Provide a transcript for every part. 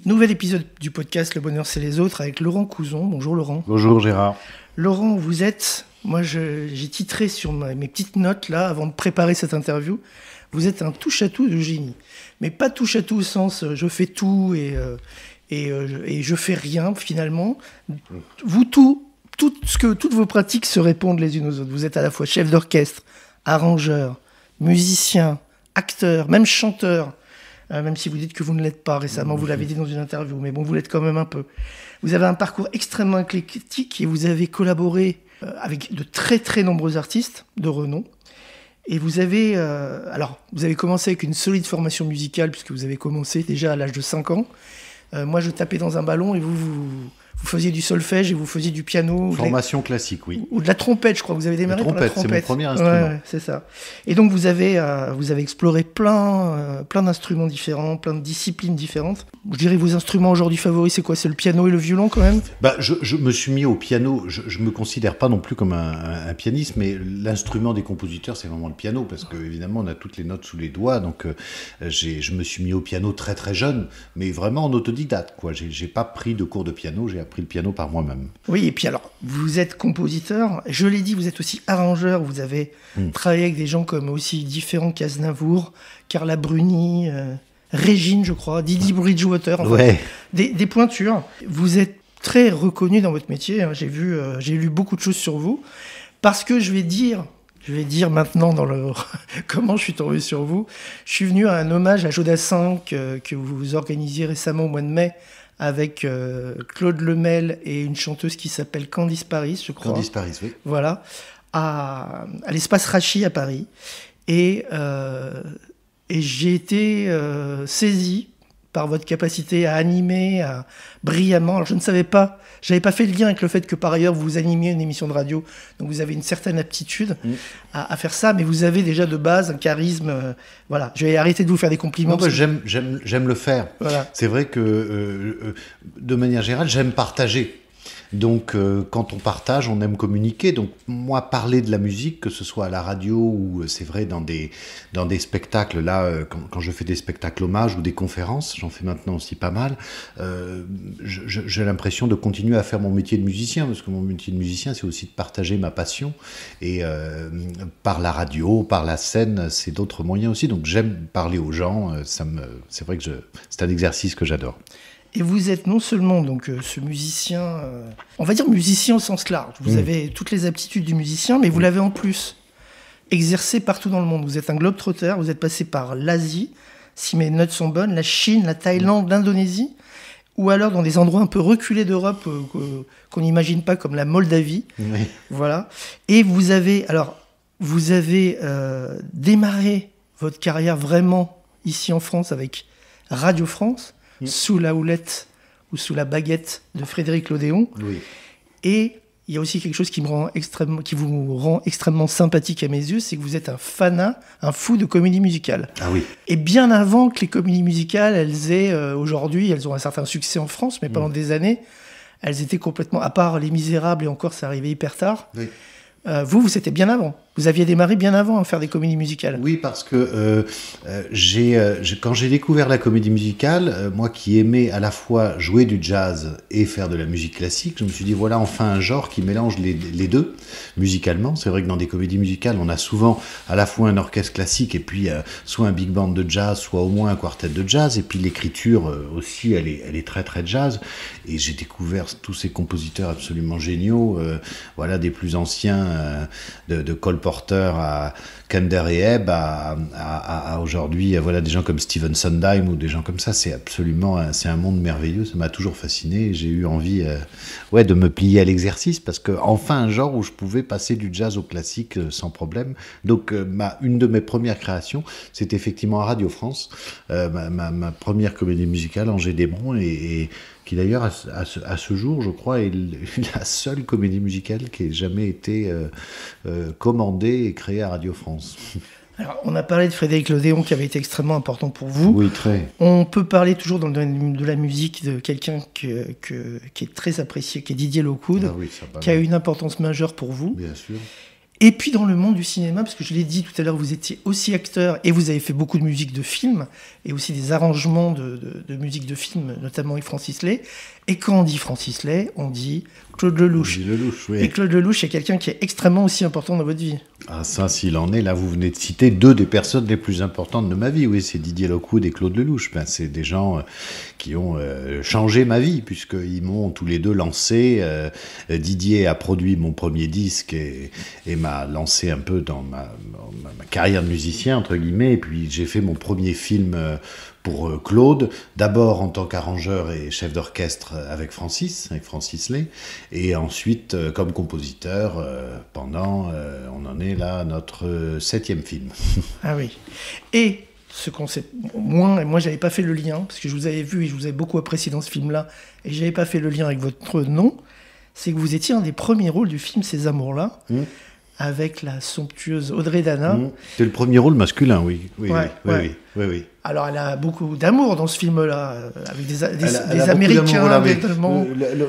Nouvel épisode du podcast Le Bonheur c'est les autres avec Laurent Couzon. Bonjour Laurent. Bonjour Gérard. Laurent, vous êtes, j'ai titré sur mes petites notes là avant de préparer cette interview, vous êtes un touche-à-tout de génie. Mais pas touche-à-tout au sens je fais tout et je fais rien finalement. Vous toutes vos pratiques se répondent les unes aux autres. Vous êtes à la fois chef d'orchestre, arrangeur, musicien, acteur, même chanteur. Même si vous dites que vous ne l'êtes pas récemment, vous l'avez dit dans une interview, mais bon, vous l'êtes quand même un peu. Vous avez un parcours extrêmement éclectique et vous avez collaboré avec de très très nombreux artistes de renom. Et vous avez commencé avec une solide formation musicale, puisque vous avez commencé déjà à l'âge de 5 ans. Moi, je tapais dans un ballon et vous faisiez du solfège et vous faisiez du piano. Formation classique, oui. Ou de la trompette, je crois. Vous avez démarré par la trompette. C'est mon premier instrument. Ouais, c'est ça. Et donc, vous avez exploré plein d'instruments différents, plein de disciplines différentes. Je dirais vos instruments aujourd'hui favoris, c'est quoi? C'est le piano et le violon, quand même? Je me suis mis au piano. Je me considère pas non plus comme un pianiste, mais l'instrument des compositeurs, c'est vraiment le piano, parce que évidemment, on a toutes les notes sous les doigts. Donc, je me suis mis au piano très très jeune, mais vraiment en autodidacte, quoi. J'ai pas pris de cours de piano. J'ai appris le piano par moi-même. Oui, et puis alors, vous êtes compositeur, je l'ai dit, vous êtes aussi arrangeur, vous avez travaillé avec des gens comme aussi différents qu'Aznavour, Carla Bruni, Régine, je crois, Didi Bridgewater, enfin, ouais. des pointures. Vous êtes très reconnu dans votre métier, hein. J'ai lu beaucoup de choses sur vous, parce que je vais dire maintenant comment je suis tombé sur vous. Je suis venu à un hommage à Jodassin que vous organisiez récemment au mois de mai, avec Claude Lemel et une chanteuse qui s'appelle Candice Paris, je crois. Candice Paris, oui. Voilà, à l'espace Rachi à Paris. Et j'ai été saisi par votre capacité à animer brillamment. Alors je ne savais pas, j'avais pas fait le lien avec le fait que par ailleurs vous animiez une émission de radio, donc vous avez une certaine aptitude à faire ça, mais vous avez déjà de base un charisme. Voilà, je vais arrêter de vous faire des compliments. Non, j'aime le faire. Voilà. C'est vrai que de manière générale, j'aime partager. Donc, quand on partage, on aime communiquer. Donc, moi, parler de la musique, que ce soit à la radio ou c'est vrai dans des spectacles, là, quand je fais des spectacles hommages ou des conférences, j'en fais maintenant aussi pas mal, j'ai l'impression de continuer à faire mon métier de musicien, parce que mon métier de musicien, c'est aussi de partager ma passion. Et par la radio, par la scène, c'est d'autres moyens aussi. Donc, j'aime parler aux gens. C'est vrai que c'est un exercice que j'adore. Et vous êtes non seulement donc ce musicien, on va dire musicien au sens large, vous avez toutes les aptitudes du musicien, mais vous l'avez en plus exercé partout dans le monde. Vous êtes un globe-trotter, vous êtes passé par l'Asie, si mes notes sont bonnes, la Chine, la Thaïlande, l'Indonésie, ou alors dans des endroits un peu reculés d'Europe qu'on n'imagine pas, comme la Moldavie. Oui. Voilà. Et vous avez démarré votre carrière vraiment ici en France avec Radio France, sous la houlette ou sous la baguette de Frédéric Lodéon. Oui. Et il y a aussi quelque chose qui vous rend extrêmement sympathique à mes yeux, c'est que vous êtes un fou de comédie musicale. Ah oui. Et bien avant que les comédies musicales, aujourd'hui, elles ont un certain succès en France, mais pendant des années, elles étaient complètement, à part Les Misérables, et encore, ça arrivait hyper tard. Oui. Vous, c'était bien avant. Vous aviez démarré bien avant à faire des comédies musicales. Oui, parce que quand j'ai découvert la comédie musicale, moi qui aimais à la fois jouer du jazz et faire de la musique classique, je me suis dit, voilà enfin un genre qui mélange les deux, musicalement. C'est vrai que dans des comédies musicales, on a souvent à la fois un orchestre classique et puis soit un big band de jazz, soit au moins un quartet de jazz. Et puis l'écriture aussi, elle est très très jazz. Et j'ai découvert tous ces compositeurs absolument géniaux, voilà, des plus anciens, de Cole Porter à Kander et Ebb à aujourd'hui, voilà, des gens comme Stephen Sondheim ou des gens comme ça. C'est un monde merveilleux. Ça m'a toujours fasciné. J'ai eu envie de me plier à l'exercice, parce que enfin un genre où je pouvais passer du jazz au classique sans problème. Donc une de mes premières créations, c'est effectivement à Radio France, ma première comédie musicale, Angers Desmonts, et qui d'ailleurs à ce jour, je crois, est la seule comédie musicale qui ait jamais été commandée et créée à Radio France. Alors, on a parlé de Frédéric Lodéon qui avait été extrêmement important pour vous. Oui, très. On peut parler toujours dans le domaine de la musique de quelqu'un qui est très apprécié, qui est Didier Locoud, qui a eu une importance majeure pour vous. Bien sûr. Et puis dans le monde du cinéma, parce que je l'ai dit tout à l'heure, vous étiez aussi acteur et vous avez fait beaucoup de musique de film et aussi des arrangements de musique de film, notamment avec Francis Lay. Et quand on dit Francis Lay, on dit Claude Lelouch. Oui. Et Claude Lelouch est quelqu'un qui est extrêmement aussi important dans votre vie. Ah, ça, s'il en est, là, vous venez de citer deux des personnes les plus importantes de ma vie. Oui, c'est Didier Lockwood et Claude Lelouch. Ben, c'est des gens qui ont changé ma vie, puisqu'ils m'ont tous les deux lancé. Didier a produit mon premier disque et m'a lancé un peu dans ma carrière de musicien, entre guillemets. Et puis, j'ai fait mon premier film pour Claude, d'abord en tant qu'arrangeur et chef d'orchestre avec Francis Lay, et ensuite comme compositeur pendant, on en est là, notre 7e film. Ah oui. Et ce concept, moi j'avais pas fait le lien, parce que je vous avais vu et je vous avais beaucoup apprécié dans ce film-là, et j'avais pas fait le lien avec votre nom, c'est que vous étiez un des premiers rôles du film Ces Amours-là, avec la somptueuse Audrey Dana. C'est le premier rôle masculin, oui. Oui. Alors, elle a beaucoup d'amour dans ce film-là, avec des elle Américains. Voilà,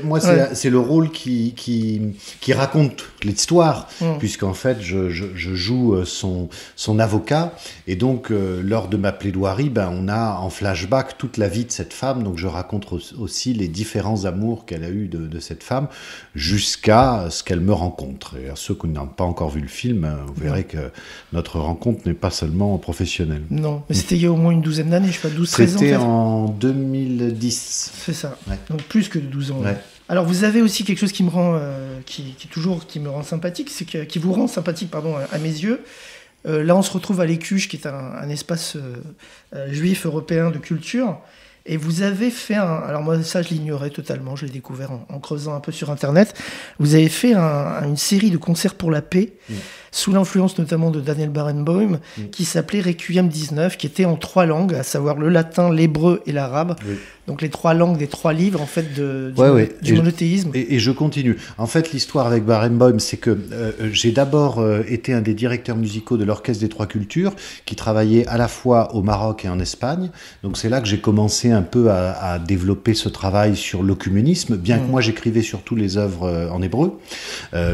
moi, c'est le rôle qui raconte l'histoire, puisqu'en fait, je joue son avocat. Et donc, lors de ma plaidoirie, on a en flashback toute la vie de cette femme. Donc, je raconte aussi les différents amours qu'elle a eus de cette femme, jusqu'à ce qu'elle me rencontre. Et à ceux qui n'ont pas encore vu le film, vous verrez que notre rencontre n'est pas seulement professionnelle. Non, mais c'était il y a au moins une douzaine d'années, je sais pas, 12-13 ans. C'était en 2010. C'est ça, ouais. Donc plus que de 12 ans. Ouais. Alors vous avez aussi quelque chose qui me rend, qui me rend sympathique, qui vous rend sympathique, pardon, à mes yeux. Là, on se retrouve à l'Écuche, qui est un espace juif européen de culture. Et vous avez fait alors moi ça je l'ignorais totalement, je l'ai découvert en creusant un peu sur Internet. Vous avez fait une série de concerts pour la paix, sous l'influence notamment de Daniel Barenboim, qui s'appelait Requiem 19, qui était en 3 langues, à savoir le latin, l'hébreu et l'arabe. Oui. Donc les 3 langues des 3 livres en fait du monothéisme. Et je continue. En fait, l'histoire avec Barenboim, c'est que j'ai d'abord été un des directeurs musicaux de l'Orchestre des Trois Cultures, qui travaillait à la fois au Maroc et en Espagne. Donc c'est là que j'ai commencé un peu à développer ce travail sur l'œcuménisme, bien que moi j'écrivais surtout les œuvres en hébreu,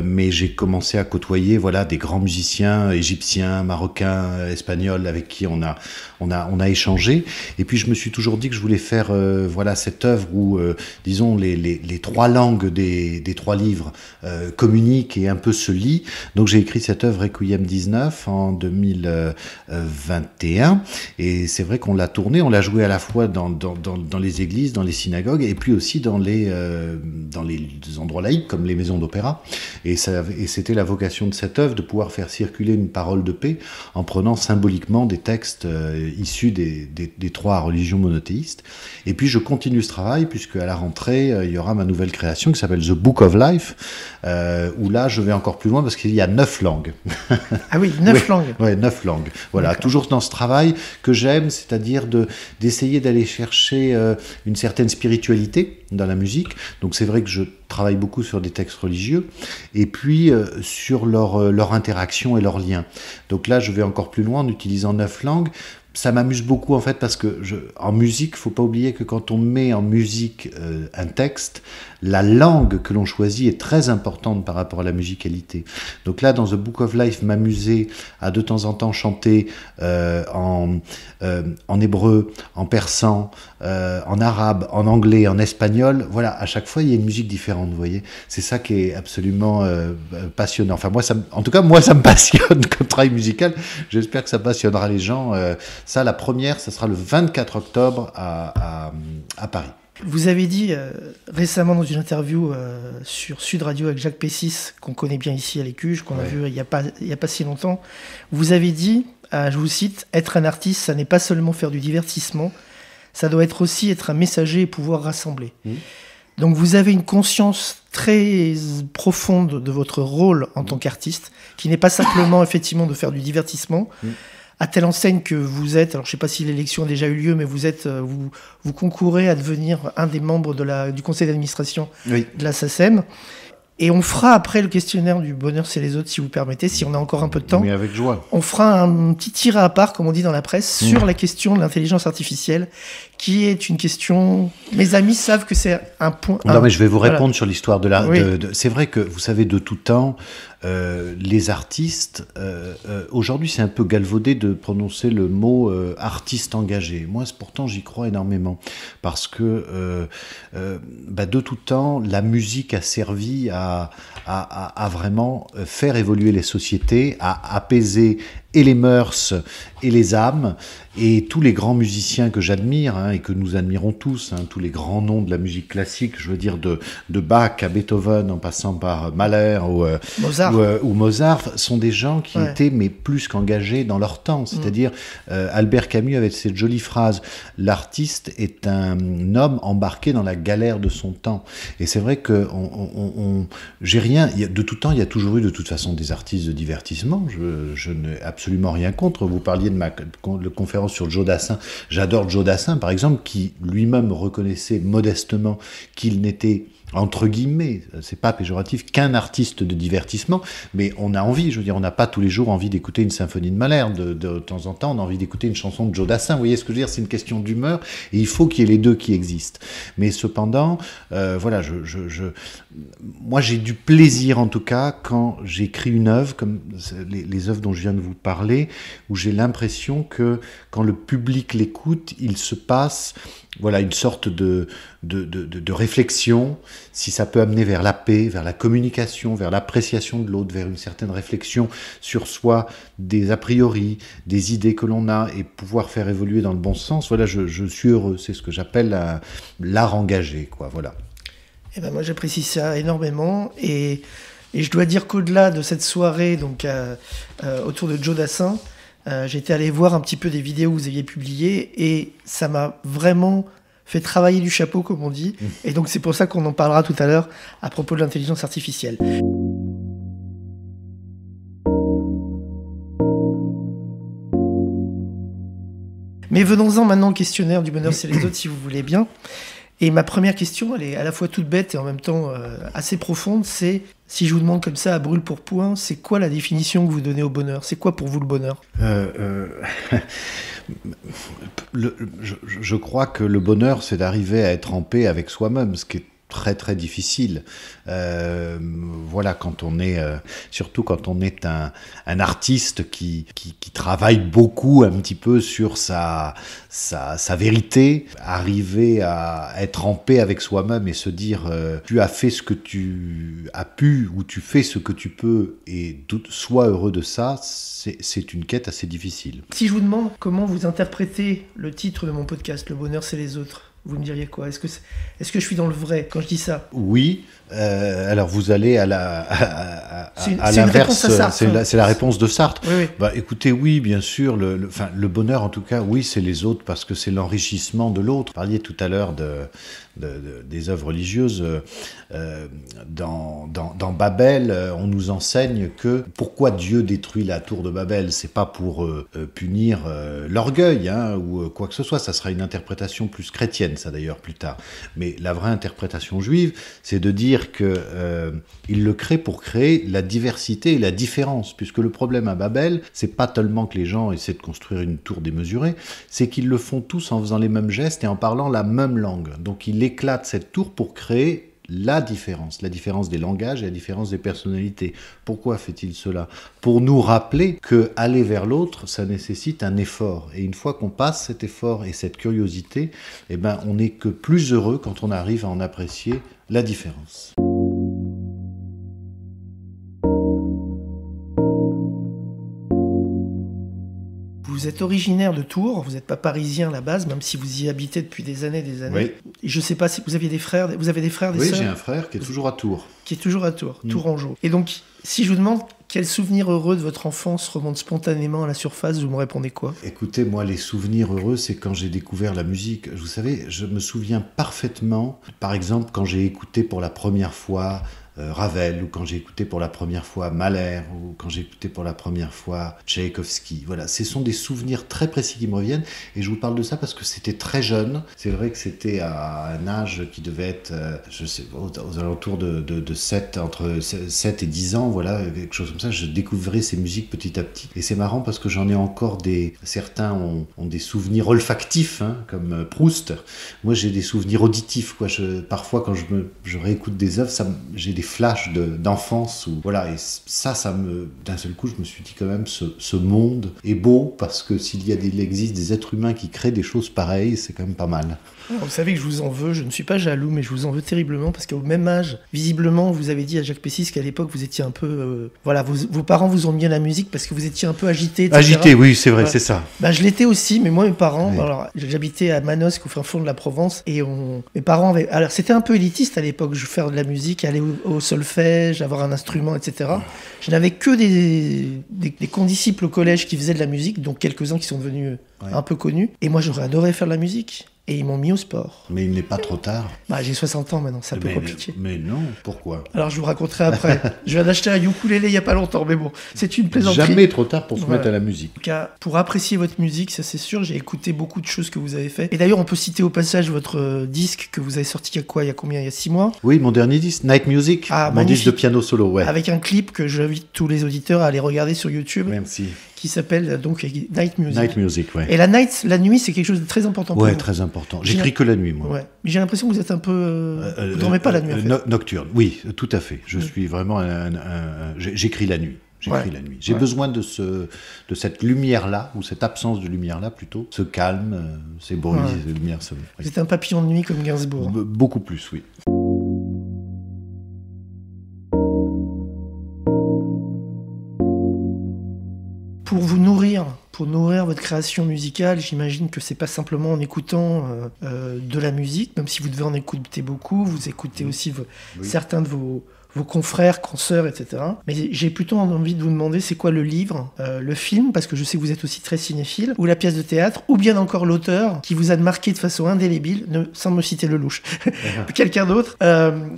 mais j'ai commencé à côtoyer des grands musiciens égyptiens, marocains, espagnols avec qui on a échangé. Et puis je me suis toujours dit que je voulais faire cette œuvre où, disons, les 3 langues des 3 livres communiquent et un peu se lient. Donc j'ai écrit cette œuvre Requiem 19 en 2021, et c'est vrai qu'on l'a tournée, on l'a jouée à la fois dans les églises, dans les synagogues, et puis aussi dans les endroits laïques comme les maisons d'opéra. Et c'était la vocation de cette œuvre, de pouvoir faire circuler une parole de paix en prenant symboliquement des textes issus des 3 religions monothéistes. Et puis je continue ce travail, puisque à la rentrée, il y aura ma nouvelle création qui s'appelle The Book of Life, où là je vais encore plus loin parce qu'il y a 9 langues. Ah oui, 9 langues. Oui, 9 langues. Voilà, d'accord. Toujours dans ce travail que j'aime, c'est-à-dire d'essayer d'aller chercher une certaine spiritualité dans la musique. Donc c'est vrai que je travaille beaucoup sur des textes religieux, et puis sur leur interaction et leurs liens. Donc là, je vais encore plus loin en utilisant 9 langues. Ça m'amuse beaucoup en fait, parce que en musique, il ne faut pas oublier que quand on met en musique un texte, la langue que l'on choisit est très importante par rapport à la musicalité. Donc là, dans The Book of Life, m'amuser à de temps en temps chanter en hébreu, en persan, en arabe, en anglais, en espagnol. Voilà, à chaque fois, il y a une musique différente, vous voyez. C'est ça qui est absolument passionnant. Enfin, moi, ça me passionne comme travail musical. J'espère que ça passionnera les gens. Ça, la première, ça sera le 24 octobre à Paris. Vous avez dit récemment dans une interview sur Sud Radio avec Jacques Pessis, qu'on connaît bien ici à l'Écuche, qu'on a vu il y a pas si longtemps, vous avez dit, je vous cite, « Être un artiste, ça n'est pas seulement faire du divertissement, ça doit être aussi être un messager et pouvoir rassembler. » Donc vous avez une conscience très profonde de votre rôle en tant qu'artiste, qui n'est pas simplement effectivement de faire du divertissement, à telle enseigne que vous êtes, alors je ne sais pas si l'élection a déjà eu lieu, mais vous concourez à devenir un des membres du conseil d'administration de la SACEM. Et on fera après le questionnaire du bonheur c'est les autres, si vous permettez, si on a encore un peu de temps. Mais avec joie. On fera un petit tiré à part, comme on dit dans la presse, sur la question de l'intelligence artificielle, qui est une question... Mes amis savent que c'est un point... Non, mais je vais vous répondre sur l'histoire de la... Oui. C'est vrai que, vous savez, de tout temps, les artistes... aujourd'hui, c'est un peu galvaudé de prononcer le mot artiste engagé. Moi, pourtant, j'y crois énormément. Parce que, de tout temps, la musique a servi à vraiment faire évoluer les sociétés, à apaiser et les mœurs et les âmes. Et tous les grands musiciens que j'admire, et que nous admirons tous, tous les grands noms de la musique classique, je veux dire de Bach à Beethoven, en passant par Mahler ou Mozart, sont des gens qui étaient plus qu'engagés dans leur temps. C'est-à-dire, Albert Camus avait cette jolie phrase, « L'artiste est un homme embarqué dans la galère de son temps ». Et c'est vrai que j'ai rien... De tout temps, il y a toujours eu de toute façon des artistes de divertissement. Je n'ai absolument rien contre. Vous parliez de la conférence sur Joe Dassin. J'adore Joe Dassin, par exemple, qui lui-même reconnaissait modestement qu'il n'était, entre guillemets, c'est pas péjoratif, qu'un artiste de divertissement, mais on a envie, je veux dire, on n'a pas tous les jours envie d'écouter une symphonie de Mahler, de temps en temps, on a envie d'écouter une chanson de Joe Dassin, vous voyez ce que je veux dire, c'est une question d'humeur, et il faut qu'il y ait les deux qui existent. Mais cependant, voilà, moi j'ai du plaisir en tout cas quand j'écris une œuvre, comme les œuvres dont je viens de vous parler, où j'ai l'impression que quand le public l'écoute, il se passe une sorte de réflexion, si ça peut amener vers la paix, vers la communication, vers l'appréciation de l'autre, vers une certaine réflexion sur soi, des a priori, des idées que l'on a, et pouvoir faire évoluer dans le bon sens, voilà, je suis heureux, c'est ce que j'appelle l'art engagé, quoi, voilà. Eh ben moi j'apprécie ça énormément, et je dois dire qu'au-delà de cette soirée donc, autour de Joe Dassin, j'étais allé voir un petit peu des vidéos que vous aviez publiées, et ça m'a vraiment fait travailler du chapeau, comme on dit. Et donc c'est pour ça qu'on en parlera tout à l'heure à propos de l'intelligence artificielle. Mais venons-en maintenant au questionnaire du bonheur c'est les autres, si vous voulez bien. Et ma première question, elle est à la fois toute bête et en même temps assez profonde, c'est, si je vous demande comme ça à brûle pour point, c'est quoi la définition que vous donnez au bonheur? C'est quoi pour vous le bonheur? Je crois que le bonheur, c'est d'arriver à être en paix avec soi-même, ce qui est très très difficile. Voilà, quand on est, surtout quand on est un artiste qui travaille beaucoup un petit peu sur sa vérité, arriver à être en paix avec soi-même et se dire tu as fait ce que tu as pu, ou tu fais ce que tu peux, et sois heureux de ça, c'est une quête assez difficile. Si je vous demande comment vous interprétez le titre de mon podcast, Le bonheur c'est les autres, vous me diriez quoi? Est-ce que je suis dans le vrai quand je dis ça? Oui. Alors vous allez à l'inverse, c'est la réponse de Sartre. Oui. Écoutez, oui, bien sûr, le bonheur en tout cas, oui, c'est les autres parce que c'est l'enrichissement de l'autre. Vous parliez tout à l'heure des œuvres religieuses. Dans Babel, on nous enseigne que pourquoi Dieu détruit la tour de Babel, c'est pas pour punir l'orgueil ou quoi que ce soit. Ça sera une interprétation plus chrétienne, ça d'ailleurs plus tard. Mais la vraie interprétation juive, c'est de dire qu'il le crée pour créer la diversité et la différence, puisque le problème à Babel, c'est pas tellement que les gens essaient de construire une tour démesurée, c'est qu'ils le font tous en faisant les mêmes gestes et en parlant la même langue. Donc il éclate cette tour pour créer la différence des langages et la différence des personnalités. Pourquoi fait-il cela? Pour nous rappeler que aller vers l'autre, ça nécessite un effort. Et une fois qu'on passe cet effort et cette curiosité, on n'est que plus heureux quand on arrive à en apprécier la différence. Vous êtes originaire de Tours, vous n'êtes pas parisien à la base, même si vous y habitez depuis des années. Oui. Et je ne sais pas si vous aviez des frères, des sœurs? Oui, j'ai un frère qui est toujours à Tours. Qui est toujours à Tours, Tourangeau. Et donc, si je vous demande quel souvenir heureux de votre enfance remonte spontanément à la surface, vous me répondez quoi? Écoutez, moi, les souvenirs heureux, c'est quand j'ai découvert la musique. Vous savez, je me souviens parfaitement, par exemple, quand j'ai écouté pour la première fois Ravel, ou quand j'ai écouté pour la première fois Mahler, ou quand j'ai écouté pour la première fois Tchaïkovski. Voilà, ce sont des souvenirs très précis qui me reviennent, et je vous parle de ça parce que c'était très jeune. C'est vrai que c'était à un âge qui devait être, je sais, aux alentours de 7, entre 7 et 10 ans, voilà, quelque chose comme ça. Je découvrais ces musiques petit à petit. Et c'est marrant parce que j'en ai encore certains ont des souvenirs olfactifs, hein, comme Proust. Moi, j'ai des souvenirs auditifs, quoi. Parfois, quand je réécoute des œuvres, j'ai des flashs d'enfance, voilà. Et d'un seul coup, je me suis dit quand même, ce monde est beau, parce que il existe des êtres humains qui créent des choses pareilles, c'est quand même pas mal. Vous savez que je vous en veux, je ne suis pas jaloux, mais je vous en veux terriblement, parce qu'au même âge, visiblement, vous avez dit à Jacques Pessis qu'à l'époque, vous étiez un peu... voilà, vos parents vous ont mis à la musique parce que vous étiez un peu agité, etc. Agité, oui, c'est vrai, voilà. C'est ça. Je l'étais aussi, mais moi, mes parents... Oui. Alors, j'habitais à Manosque, au fin fond de la Provence, et mes parents avaient... Alors, c'était un peu élitiste à l'époque, je faire de la musique, aller au solfège, avoir un instrument, etc. Je n'avais que des condisciples au collège qui faisaient de la musique, donc quelques-uns qui sont devenus un peu connus. Et moi, j'aurais adoré faire de la musique. Et ils m'ont mis au sport. Mais il n'est pas trop tard. J'ai 60 ans maintenant, c'est un peu compliqué. Mais non, pourquoi ? Alors je vous raconterai après. Je viens d'acheter un ukulélé il n'y a pas longtemps, mais bon, c'est une plaisanterie. Jamais trop tard pour se mettre à la musique. En tout cas, pour apprécier votre musique, ça c'est sûr, j'ai écouté beaucoup de choses que vous avez fait. Et d'ailleurs, on peut citer au passage votre disque que vous avez sorti il y a combien ? Il y a 6 mois ? Oui, mon dernier disque, Night Music, mon disque de piano solo, ouais. Avec un clip que j'invite tous les auditeurs à aller regarder sur YouTube. Merci. Qui s'appelle donc Night Music. Night Music, ouais. Et la nuit, c'est quelque chose de très important pour vous. Ouais, très important. J'écris que la nuit, moi. Ouais. Mais j'ai l'impression que vous êtes un peu... vous ne dormez pas la nuit, en fait. Nocturne, oui, tout à fait. Je suis vraiment j'écris la nuit. J'écris la nuit. J'ai besoin de cette lumière-là, ou cette absence de lumière-là, plutôt. Ce calme, ces bruits, ces lumières. Vous êtes un papillon de nuit comme Gainsbourg. Beaucoup plus, oui. Pour nourrir votre création musicale, j'imagine que c'est pas simplement en écoutant de la musique, même si vous devez en écouter beaucoup, vous écoutez aussi certains de vos confrères, consoeurs, etc. Mais j'ai plutôt envie de vous demander, c'est quoi le livre, le film, parce que je sais que vous êtes aussi très cinéphile, ou la pièce de théâtre, ou bien encore l'auteur qui vous a marqué de façon indélébile, sans me citer Lelouch, quelqu'un d'autre.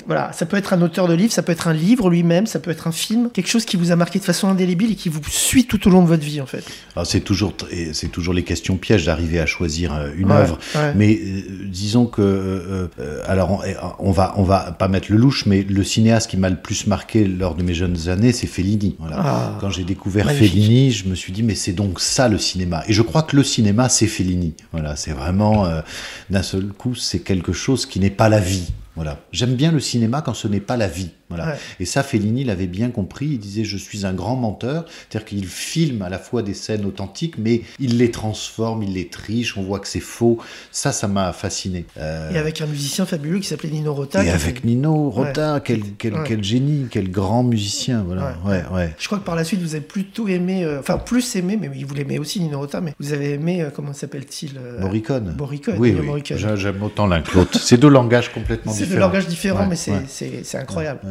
Voilà, ça peut être un auteur de livre, ça peut être un livre lui-même, ça peut être un film, quelque chose qui vous a marqué de façon indélébile et qui vous suit tout au long de votre vie, en fait. Alors c'est toujours les questions pièges d'arriver à choisir une œuvre, mais disons que alors on va pas mettre Lelouch, mais le cinéaste qui m'a le plus marqué lors de mes jeunes années, c'est Fellini. Voilà. Quand j'ai découvert Fellini, je me suis dit, mais c'est donc ça le cinéma. Et je crois que le cinéma, c'est Fellini. Voilà, c'est vraiment, d'un seul coup, c'est quelque chose qui n'est pas la vie. Voilà. J'aime bien le cinéma quand ce n'est pas la vie. Voilà. Ouais. Et ça, Fellini l'avait bien compris. Il disait, je suis un grand menteur. C'est-à-dire qu'il filme à la fois des scènes authentiques, mais il les transforme, il les triche, on voit que c'est faux. Ça m'a fasciné. Et avec un musicien fabuleux qui s'appelait Nino Rota. Et avec Nino Rota, quel génie, quel grand musicien. Voilà. Ouais. Je crois que par la suite, vous avez plutôt aimé, plus aimé, mais vous l'aimez aussi, Nino Rota, mais vous avez aimé, comment s'appelle-t-il Morricone. Oui. Morricone. J'aime autant l'un que l'autre. C'est deux langages complètement différents. C'est deux langages différents, mais c'est incroyable.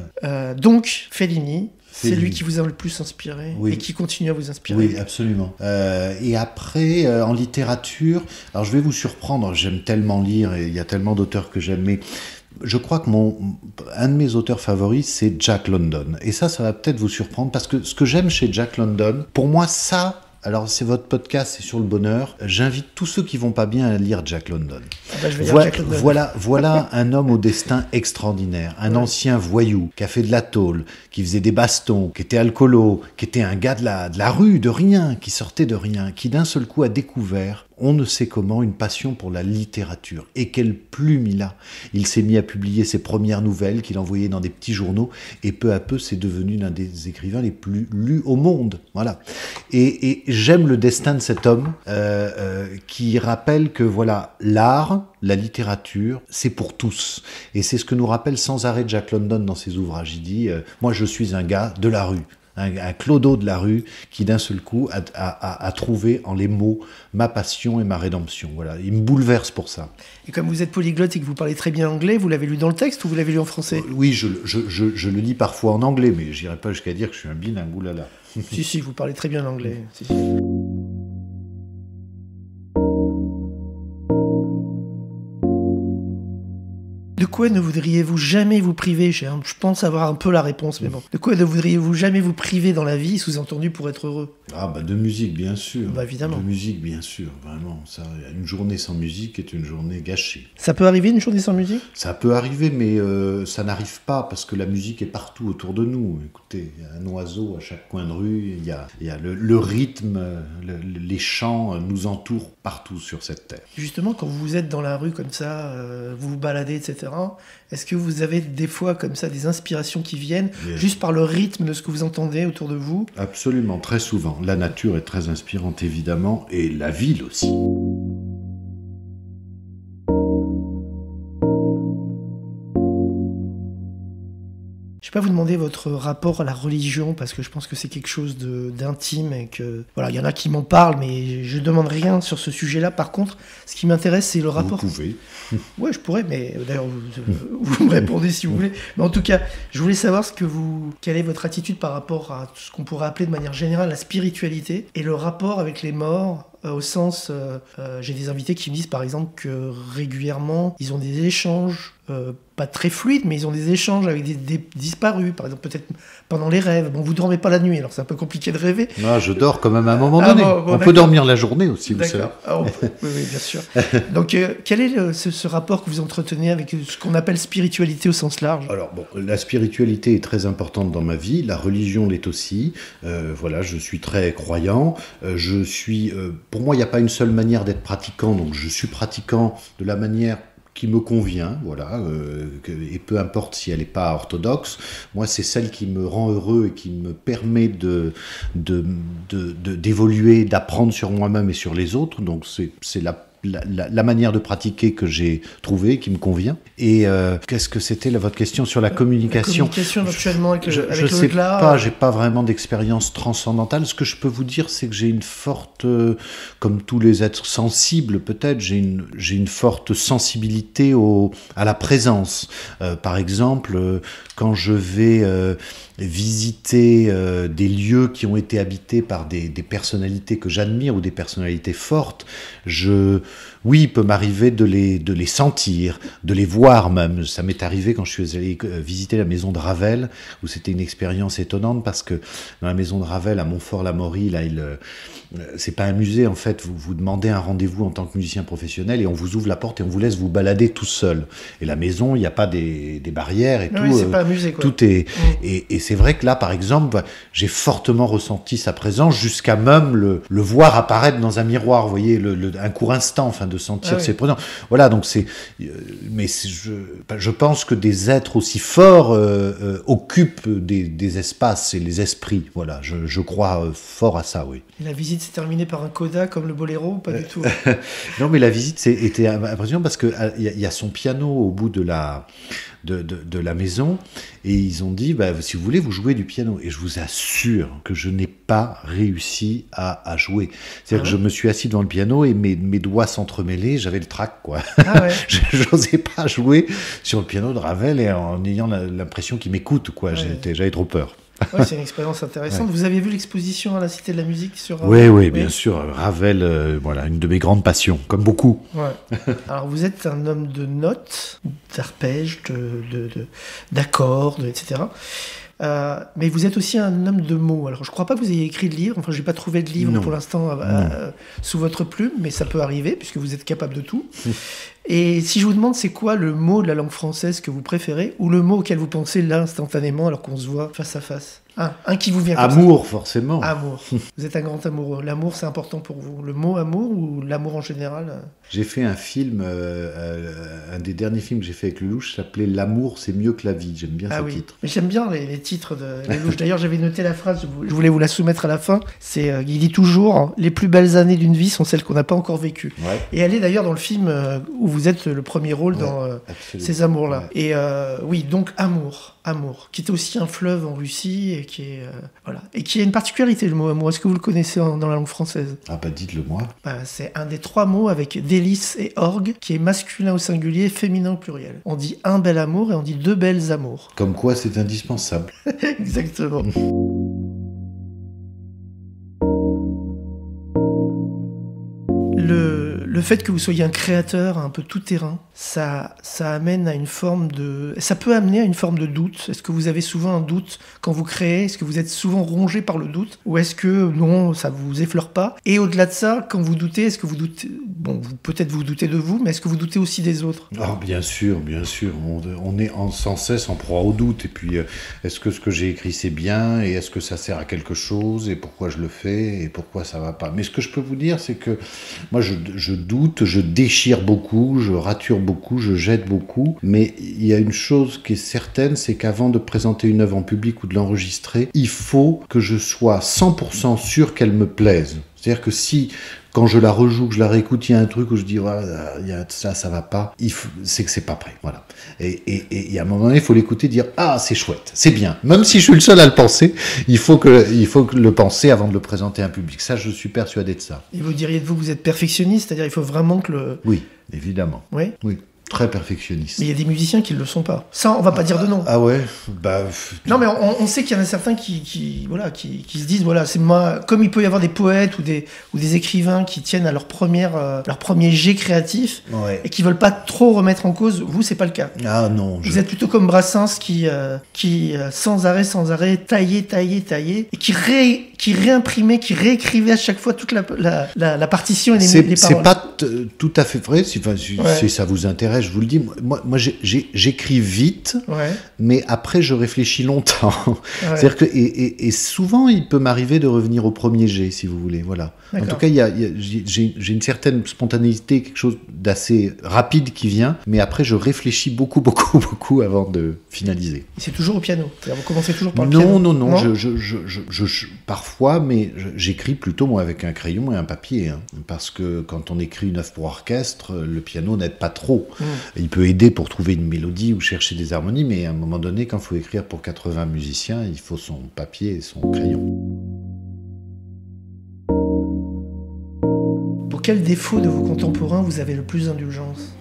Donc, Fellini, c'est lui qui vous a le plus inspiré et qui continue à vous inspirer. Oui, absolument. Et après, en littérature, alors je vais vous surprendre, j'aime tellement lire et il y a tellement d'auteurs que j'aime, mais je crois que un de mes auteurs favoris, c'est Jack London. Et ça va peut-être vous surprendre, parce que ce que j'aime chez Jack London, pour moi, ça... Alors, c'est votre podcast, c'est sur le bonheur. J'invite tous ceux qui vont pas bien à lire Jack London. Jack London. Voilà un homme au destin extraordinaire. Un ancien voyou qui a fait de la tôle, qui faisait des bastons, qui était alcoolo, qui était un gars de la rue, de rien, qui sortait de rien, qui d'un seul coup a découvert, on ne sait comment, une passion pour la littérature. Et quelle plume il a. Il s'est mis à publier ses premières nouvelles qu'il envoyait dans des petits journaux, et peu à peu, c'est devenu l'un des écrivains les plus lus au monde. Voilà. Et j'aime le destin de cet homme qui rappelle que voilà, l'art, la littérature, c'est pour tous. Et c'est ce que nous rappelle sans arrêt Jack London dans ses ouvrages. Il dit moi, je suis un gars de la rue. Un clodo de la rue qui d'un seul coup a trouvé en les mots ma passion et ma rédemption. Voilà, il me bouleverse pour ça. Et comme vous êtes polyglotte et que vous parlez très bien anglais, vous l'avez lu dans le texte ou vous l'avez lu en français ? Oui, je le lis parfois en anglais, mais je n'irai pas jusqu'à dire que je suis un bilingue, oulala. Si, vous parlez très bien l'anglais. Si. quoi ne voudriez-vous jamais vous priver? Je pense avoir un peu la réponse, mais bon. De quoi ne voudriez-vous jamais vous priver dans la vie, sous-entendu pour être heureux? Ah bah de musique, bien sûr. Bah évidemment. De musique, bien sûr, vraiment. Ça, une journée sans musique est une journée gâchée. Ça peut arriver une journée sans musique? Ça peut arriver, mais ça n'arrive pas parce que la musique est partout autour de nous. Écoutez, il y a un oiseau à chaque coin de rue, il y a le rythme, les chants nous entourent partout sur cette terre. Justement, quand vous êtes dans la rue comme ça, vous vous baladez, etc., est-ce que vous avez des fois comme ça des inspirations qui viennent juste par le rythme de ce que vous entendez autour de vous? Absolument, très souvent. La nature est très inspirante, évidemment, et la ville aussi. Je ne vais pas vous demander votre rapport à la religion, parce que je pense que c'est quelque chose d'intime et que... Voilà, il y en a qui m'en parlent, mais je ne demande rien sur ce sujet-là. Par contre, ce qui m'intéresse, c'est le rapport... Vous pouvez. Ouais, je pourrais, mais d'ailleurs, vous me répondez si vous voulez. Mais en tout cas, je voulais savoir quelle est votre attitude par rapport à ce qu'on pourrait appeler de manière générale la spiritualité et le rapport avec les morts, au sens... j'ai des invités qui me disent, par exemple, que régulièrement, ils ont des échanges... pas très fluides, mais ils ont des échanges avec des disparus, par exemple, peut-être pendant les rêves. Bon, vous ne dormez pas la nuit, alors c'est un peu compliqué de rêver. Non, je dors quand même à un moment donné. On peut dormir la journée aussi, vous savez. Oui, bien sûr. Donc, quel est ce rapport que vous entretenez avec ce qu'on appelle spiritualité au sens large? Alors, bon, la spiritualité est très importante dans ma vie, la religion l'est aussi. Voilà, je suis très croyant. Pour moi, il n'y a pas une seule manière d'être pratiquant, donc je suis pratiquant de la manière qui me convient, voilà, et peu importe si elle n'est pas orthodoxe, moi c'est celle qui me rend heureux et qui me permet d'évoluer, d'apprendre sur moi-même et sur les autres, donc c'est la manière de pratiquer que j'ai trouvée, qui me convient. Et qu'est-ce que c'était votre question sur la communication? La communication éventuellement avec je le sais delà. pas, j'ai pas vraiment d'expérience transcendantale. Ce que je peux vous dire, c'est que j'ai une forte, comme tous les êtres sensibles peut-être, j'ai une forte sensibilité à la présence. Par exemple, quand je vais visiter des lieux qui ont été habités par des personnalités que j'admire ou des personnalités fortes, oui, il peut m'arriver de les sentir, de les voir même. Ça m'est arrivé quand je suis allé visiter la maison de Ravel, où c'était une expérience étonnante parce que dans la maison de Ravel, à Montfort-l'Amaury, là, c'est pas un musée en fait. Vous demandez un rendez-vous en tant que musicien professionnel et on vous ouvre la porte et on vous laisse vous balader tout seul. Et la maison, il n'y a pas des barrières et tout. Oui, c'est pas un musée, quoi. Tout est et c'est vrai que là, par exemple, j'ai fortement ressenti sa présence jusqu'à même le voir apparaître dans un miroir. Vous voyez, un court instant, enfin, de sentir ses présences. Voilà, donc je pense que des êtres aussi forts occupent des espaces et les esprits. Voilà, je crois fort à ça, oui. La visite s'est terminée par un coda comme le boléro, pas du tout. Non, mais la visite était impressionnante parce que il y a son piano au bout de la maison et ils ont dit si vous voulez vous jouez du piano, et je vous assure que je n'ai pas réussi à jouer. C'est-à-dire que je me suis assis devant le piano et mes doigts s'entremêlaient, j'avais le trac, quoi. Ah ouais. J'osais pas jouer sur le piano de Ravel et en ayant l'impression qu'il m'écoute, quoi. Ouais. J'avais trop peur. Ouais, c'est une expérience intéressante. Ouais. Vous avez vu l'exposition à la Cité de la Musique sur... Oui, bien sûr. Ravel, voilà, une de mes grandes passions, comme beaucoup. Ouais. Alors, vous êtes un homme de notes, d'arpèges, d'accords, etc. Mais vous êtes aussi un homme de mots. Alors, je ne crois pas que vous ayez écrit de livre. Enfin, je n'ai pas trouvé de livre pour l'instant sous votre plume, mais ça peut arriver, puisque vous êtes capable de tout. Et si je vous demande c'est quoi le mot de la langue française que vous préférez, ou le mot auquel vous pensez là instantanément alors qu'on se voit face à face? Un qui vous vient comme Amour, ça. Forcément. Amour. Vous êtes un grand amoureux. L'amour, c'est important pour vous. Le mot amour ou l'amour en général? J'ai fait un film, un des derniers films que j'ai fait avec Lelouch s'appelait L'amour, c'est mieux que la vie. J'aime bien ce titre. Mais j'aime bien les titres de Lelouch. D'ailleurs, j'avais noté la phrase, je voulais vous la soumettre à la fin. Il dit toujours « Les plus belles années d'une vie sont celles qu'on n'a pas encore vécues ». Ouais. Et elle est d'ailleurs dans le film où vous êtes le premier rôle dans ces amours-là. Ouais. Et oui, donc amour, qui est aussi un fleuve en Russie et qui est voilà, et qui a une particularité, le mot amour. Est-ce que vous le connaissez dans la langue française? Ah bah dites-le moi. C'est un des 3 mots avec délice et orgue qui est masculin au singulier, féminin au pluriel. On dit un bel amour et on dit 2 belles amours. Comme quoi c'est indispensable. Exactement. Le Le fait que vous soyez un créateur un peu tout-terrain, ça amène à une forme de... Ça peut amener à une forme de doute. Est-ce que vous avez souvent un doute quand vous créez? Est-ce que vous êtes souvent rongé par le doute? Ou est-ce que non, ça vous effleure pas? Et au-delà de ça, quand vous doutez, est-ce que vous doutez... Bon, peut-être vous doutez de vous, mais est-ce que vous doutez aussi des autres? Ah, bien sûr, bien sûr. On est sans cesse en proie au doute. Et puis, est-ce que ce que j'ai écrit, c'est bien? Et est-ce que ça sert à quelque chose? Et pourquoi je le fais? Et pourquoi ça va pas? Mais ce que je peux vous dire, c'est que moi, je doute, je déchire beaucoup, je rature beaucoup, je jette beaucoup. Mais il y a une chose qui est certaine, c'est qu'avant de présenter une œuvre en public ou de l'enregistrer, il faut que je sois 100% sûr qu'elle me plaise. C'est-à-dire que si, quand je la rejoue, que je la réécoute, il y a un truc où je dis ça va pas, c'est que c'est pas prêt. Voilà. Et à un moment donné, il faut l'écouter, dire c'est chouette, c'est bien. Même si je suis le seul à le penser, il faut que le penser avant de le présenter à un public. Ça, je suis persuadé de ça. Et vous diriez de vous êtes perfectionniste, c'est-à-dire il faut vraiment que le... Oui, évidemment. Oui. Oui. Très perfectionniste. Mais il y a des musiciens qui ne le sont pas. Ça, on va pas dire de nom. Ah ouais, Non, mais on sait qu'il y en a certains qui se disent, voilà, c'est moi. Comme il peut y avoir des poètes ou des écrivains qui tiennent à leur premier jet créatif, ouais, et qui veulent pas trop remettre en cause. Vous, c'est pas le cas. Ah non. Vous êtes plutôt comme Brassens qui sans arrêt taillait et qui réimprimait, qui réécrivait à chaque fois toute la partition et les paroles. C'est pas tout à fait vrai. Si ça vous intéresse, je vous le dis. Moi j'écris vite, ouais, mais après je réfléchis longtemps. Ouais. C'est-à-dire que et souvent il peut m'arriver de revenir au premier jet, si vous voulez. Voilà. D'accord. En tout cas, j'ai une certaine spontanéité, quelque chose d'assez rapide qui vient, mais après je réfléchis beaucoup avant de finaliser. Et c'est toujours au piano. C'est-à-dire vous commencez toujours par le piano. Non. Je parfois, mais j'écris plutôt moi avec un crayon et un papier, hein, parce que quand on écrit une œuvre pour orchestre, le piano n'aide pas trop. Il peut aider pour trouver une mélodie ou chercher des harmonies, mais à un moment donné, quand il faut écrire pour 80 musiciens, il faut son papier et son crayon. Pour quel défaut de vos contemporains vous avez le plus d'indulgence?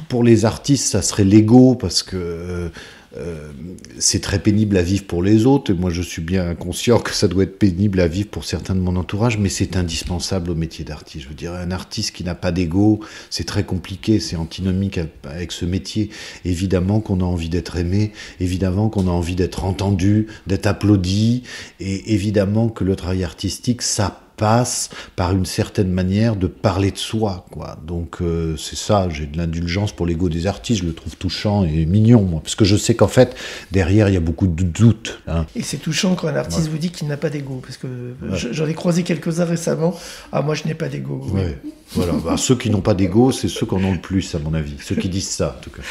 Pour les artistes, ça serait l'ego, parce que c'est très pénible à vivre pour les autres, et moi je suis bien conscient que ça doit être pénible à vivre pour certains de mon entourage, mais c'est indispensable au métier d'artiste. Je veux dire, un artiste qui n'a pas d'ego, c'est très compliqué, c'est antinomique avec ce métier. Évidemment qu'on a envie d'être aimé, évidemment qu'on a envie d'être entendu, d'être applaudi, et évidemment que le travail artistique, ça passe par une certaine manière de parler de soi, quoi. Donc c'est ça, j'ai de l'indulgence pour l'ego des artistes, je le trouve touchant et mignon, moi, parce que je sais qu'en fait, derrière, il y a beaucoup de doutes. Hein. Et c'est touchant quand un artiste vous dit qu'il n'a pas d'ego, parce que j'en ai croisé quelques-uns récemment. Moi, je n'ai pas d'ego. Ouais. Voilà. Ceux qui n'ont pas d'ego, c'est ceux qui en ont le plus, à mon avis. Ceux qui disent ça, en tout cas.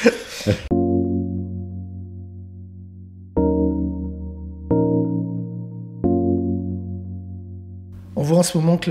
On voit en ce moment que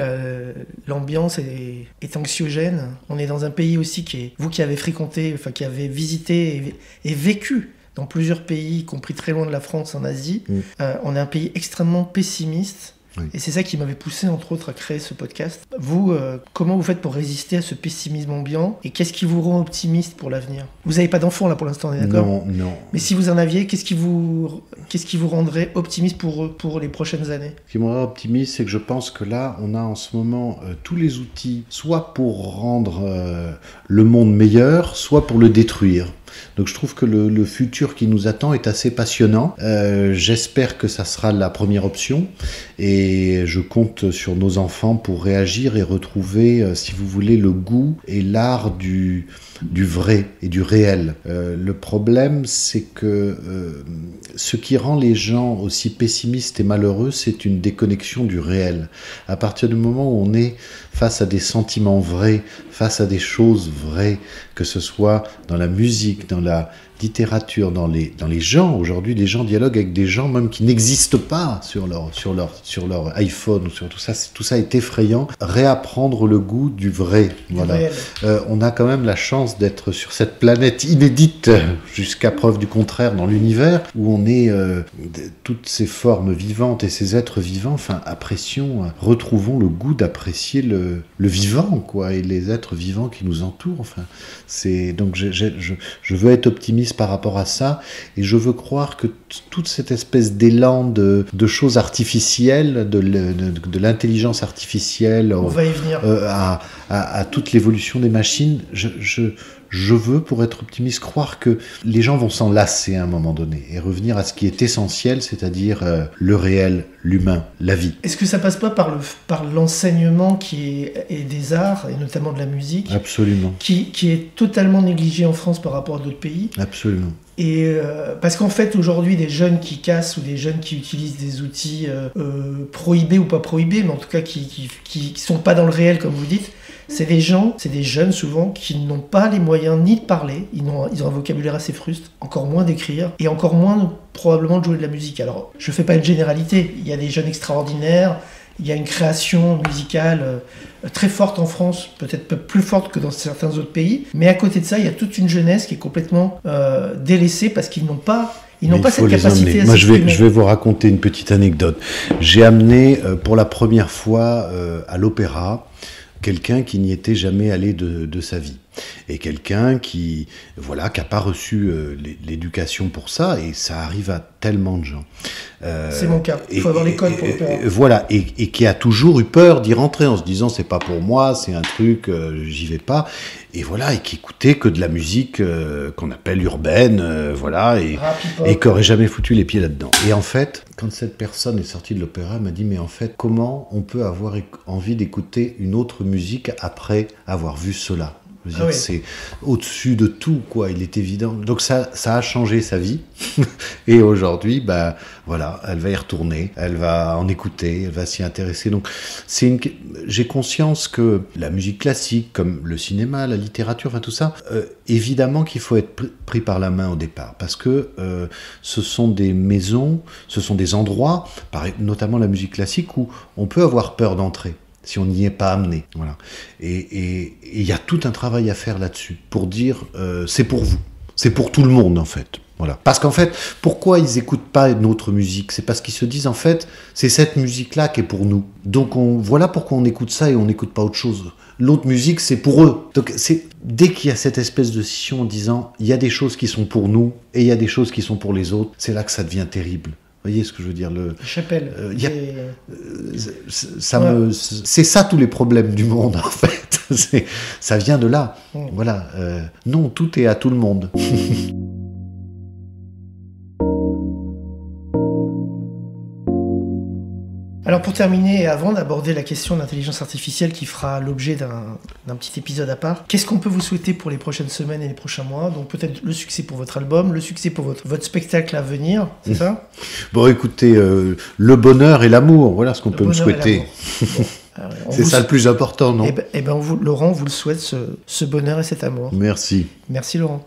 l'ambiance est anxiogène. On est dans un pays aussi vous qui avez fréquenté, enfin qui avez visité et vécu dans plusieurs pays, y compris très loin de la France, en Asie. On est un pays extrêmement pessimiste. Oui. Et c'est ça qui m'avait poussé, entre autres, à créer ce podcast. Vous, comment vous faites pour résister à ce pessimisme ambiant? Et qu'est-ce qui vous rend optimiste pour l'avenir? Vous n'avez pas d'enfant, là, pour l'instant, on est d'accord? Non. Mais si vous en aviez, qu'est-ce qui vous rendrait optimiste pour les prochaines années? Ce qui me rend optimiste, c'est que je pense que là, on a en ce moment tous les outils, soit pour rendre le monde meilleur, soit pour le détruire. Donc je trouve que le futur qui nous attend est assez passionnant. J'espère que ça sera la première option et je compte sur nos enfants pour réagir et retrouver, si vous voulez, le goût et l'art du vrai et du réel. Le problème, c'est que ce qui rend les gens aussi pessimistes et malheureux, c'est une déconnexion du réel. À partir du moment où on est face à des sentiments vrais, face à des choses vraies, que ce soit dans la musique, dans la littérature, dans les gens. Aujourd'hui, les gens dialoguent avec des gens même qui n'existent pas sur leur iPhone ou sur tout ça. Tout ça est effrayant. Réapprendre le goût du vrai. Voilà. On a quand même la chance d'être sur cette planète inédite, jusqu'à preuve du contraire, dans l'univers, où on est toutes ces formes vivantes et ces êtres vivants. Enfin, retrouvons le goût d'apprécier le vivant, quoi, et les êtres vivants qui nous entourent. Enfin, donc je veux être optimiste m'épuise par rapport à ça, et je veux croire que toute cette espèce d'élan de choses artificielles, de l'intelligence artificielle, On va y venir. à toute l'évolution des machines, je veux, pour être optimiste, croire que les gens vont s'en lasser à un moment donné et revenir à ce qui est essentiel, c'est-à-dire le réel, l'humain, la vie. Est-ce que ça passe pas par l'enseignement et des arts, et notamment de la musique, Absolument. qui est totalement négligé en France par rapport à d'autres pays? Absolument. Et parce qu'en fait, aujourd'hui, des jeunes qui cassent ou des jeunes qui utilisent des outils prohibés ou pas prohibés, mais en tout cas qui sont pas dans le réel, comme vous dites, c'est des jeunes souvent qui n'ont pas les moyens ni de parler, ils ont un vocabulaire assez fruste, encore moins d'écrire, et encore moins probablement de jouer de la musique. Alors, je fais pas une généralité, il y a des jeunes extraordinaires, il y a une création musicale très forte en France, peut-être plus forte que dans certains autres pays, mais à côté de ça, il y a toute une jeunesse qui est complètement délaissée parce qu'ils n'ont pas cette capacité à Moi, s'exprimer. je vais vous raconter une petite anecdote. J'ai amené pour la première fois à l'opéra quelqu'un qui n'y était jamais allé de sa vie. Et quelqu'un qui n'a pas reçu l'éducation pour ça, et ça arrive à tellement de gens. C'est mon cas, il faut avoir l'école pour l'opéra. Voilà, et qui a toujours eu peur d'y rentrer en se disant c'est pas pour moi, c'est un truc, j'y vais pas. Et voilà, et qui écoutait que de la musique qu'on appelle urbaine, et qui aurait jamais foutu les pieds là-dedans. Et en fait, quand cette personne est sortie de l'opéra, elle m'a dit mais en fait, comment on peut avoir envie d'écouter une autre musique après avoir vu cela? Je veux dire, c'est au-dessus de tout, quoi. Il est évident. Donc ça a changé sa vie. Et aujourd'hui, elle va y retourner, elle va en écouter, elle va s'y intéresser. Donc j'ai conscience que la musique classique, comme le cinéma, la littérature, tout ça, évidemment qu'il faut être pris par la main au départ, parce que ce sont des maisons, ce sont des endroits, notamment la musique classique, où on peut avoir peur d'entrer si on n'y est pas amené. Voilà. Et il y a tout un travail à faire là-dessus, pour dire c'est pour vous, c'est pour tout le monde en fait. Voilà. Parce qu'en fait, pourquoi ils n'écoutent pas notre musique? C'est parce qu'ils se disent en fait, c'est cette musique-là qui est pour nous. Donc voilà pourquoi on écoute ça et on n'écoute pas autre chose. L'autre musique, c'est pour eux. Donc dès qu'il y a cette espèce de scission en disant, il y a des choses qui sont pour nous et il y a des choses qui sont pour les autres, c'est là que ça devient terrible. Vous voyez ce que je veux dire? Chapelle. C'est ça tous les problèmes du monde en fait. Ça vient de là. Voilà. Non, tout est à tout le monde. Alors pour terminer, et avant d'aborder la question de l'intelligence artificielle qui fera l'objet d'un petit épisode à part, qu'est-ce qu'on peut vous souhaiter pour les prochaines semaines et les prochains mois? Donc peut-être le succès pour votre album, le succès pour votre spectacle à venir, c'est ça? Bon, écoutez, le bonheur et l'amour, voilà ce qu'on peut me souhaiter. C'est ça le plus important, non? Laurent, on vous le souhaite, ce bonheur et cet amour. Merci. Merci Laurent.